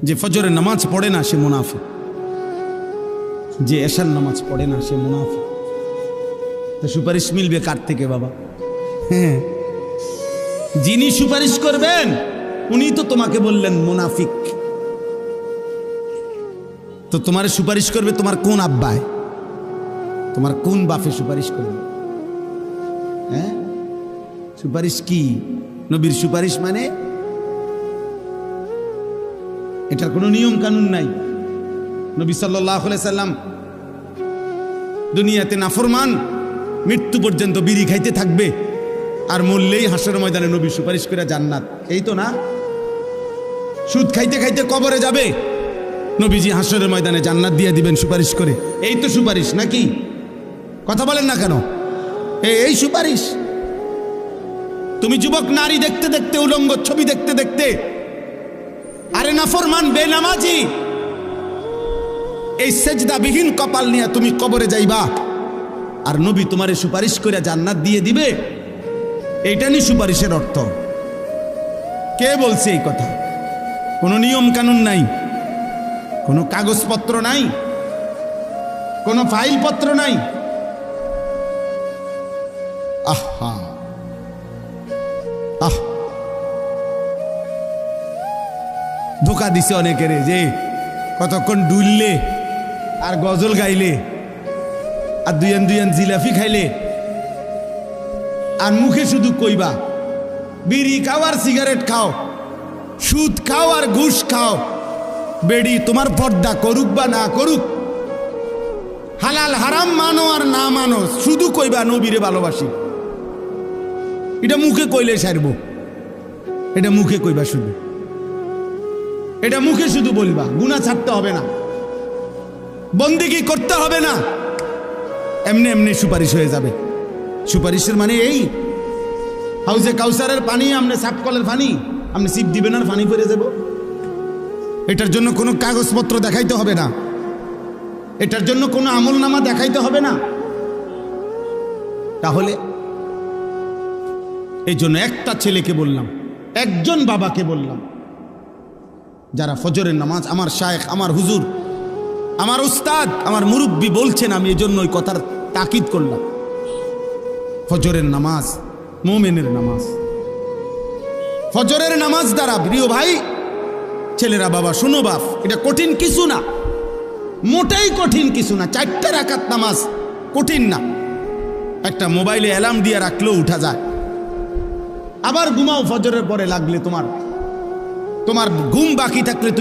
যে ফজরের নামাজ পড়ে না সে মুনাফিক, যে এশার নামাজ পড়ে না সে মুনাফিক। তো সুপারিশ মিলবে কার থেকে বাবা? হ্যাঁ, যিনি সুপারিশ করবেন উনি তো তোমাকে বললেন মুনাফিক। তো তোমার সুপারিশ করবে তোমার কোন আব্বায়, তোমার কোন বাপে সুপারিশ করবে? হ্যাঁ, সুপারিশ কি? নবীর সুপারিশ মানে এটার কোনো নিয়ম কানুন নাই। নবী সাল্লাল্লাহু আলাইহি সাল্লাম দুনিয়াতে নাফরমান মৃত্যু পর্যন্ত বিড়ি খাইতে থাকবে, আর মরলেই হাসরের ময়দানে নবী সুপারিশ করে জান্নাত। এই তো না? সুদ খাইতে খাইতে কবরে যাবে, নবীজি হাসরের ময়দানে জান্নাত দিয়ে দিবেন সুপারিশ করে। এই তো সুপারিশ নাকি? কথা বলেন না কেন? এই সুপারিশ। তুমি যুবক নারী দেখতে দেখতে, উলঙ্গ ছবি দেখতে দেখতে, আরে নাফরমান বেনামাজি এই সেজদাবিহীন কপাল নিয়ে তুমি কবরে যাইবা, আর নবী তোমারে সুপারিশ করে জান্নাত দিয়ে দিবে। এইটা নি সুপারিশের অর্থ? কে বলছে এই কথা? কোনো নিয়ম কানুন নাই, কোনো কাগজপত্র নাই, কোনো ফাইলপত্র নাই। আহা আহ, ধোকা দিছে অনেকের, যে কতক্ষণ ডুললে আর গজল গাইলে আর দুইয়ান দুইয়ান জিলাফি খাইলে আর মুখে শুধু কইবা বিড়ি খাও আর সিগারেট খাও, সুদ খাও আর ঘুষ খাও, বেড়ি তোমার পর্দা করুক বা না করুক, হালাল হারাম মানো আর না মানো, শুধু কইবা নবীরে ভালোবাসি। এটা মুখে কইলে সারব, এটা মুখে কইবা শুধু, এটা মুখে শুধু বলবা, গুনাহ ছাড়তে হবে না, বন্দেগী করতে হবে না, এমনি এমনি সুপারিশ হয়ে যাবে। সুপারিশের মানে এই হাউজে কাউসারের পানি আপনি সাফ কলের পানি আপনি সিপ দিবেন আর পানি পড়ে যাব। এটার জন্য কোনো কাগজপত্র দেখাইতে হবে না, এটার জন্য কোনো আমলনামা দেখাইতে হবে না। তাহলে এই জন্য একটা ছেলেকে বললাম, একজন বাবাকে বললাম, যারা ফজরের নামাজ, আমার শায়েখ, আমার হুজুর, আমার উস্তাদ, আমার মুরব্বী বলছেন, আমি এই জন্য ওই কথার তাকিদ করলাম। ফজরের নামাজ মুমিনের নামাজ, ফজরের নামাজ দ্বারা, প্রিয় ভাই ছেলেরা, বাবা শোনো বাপ, এটা কঠিন কিছু না, মোটেই কঠিন কিছু না। 4 রাকাত নামাজ কঠিন না, একটা মোবাইলে অ্যালার্ম দিয়ে রাখলেও উঠা যায়। আবার ঘুমাও ফজরের পরে লাগলে, তোমার ঘুম বাকি থাকলে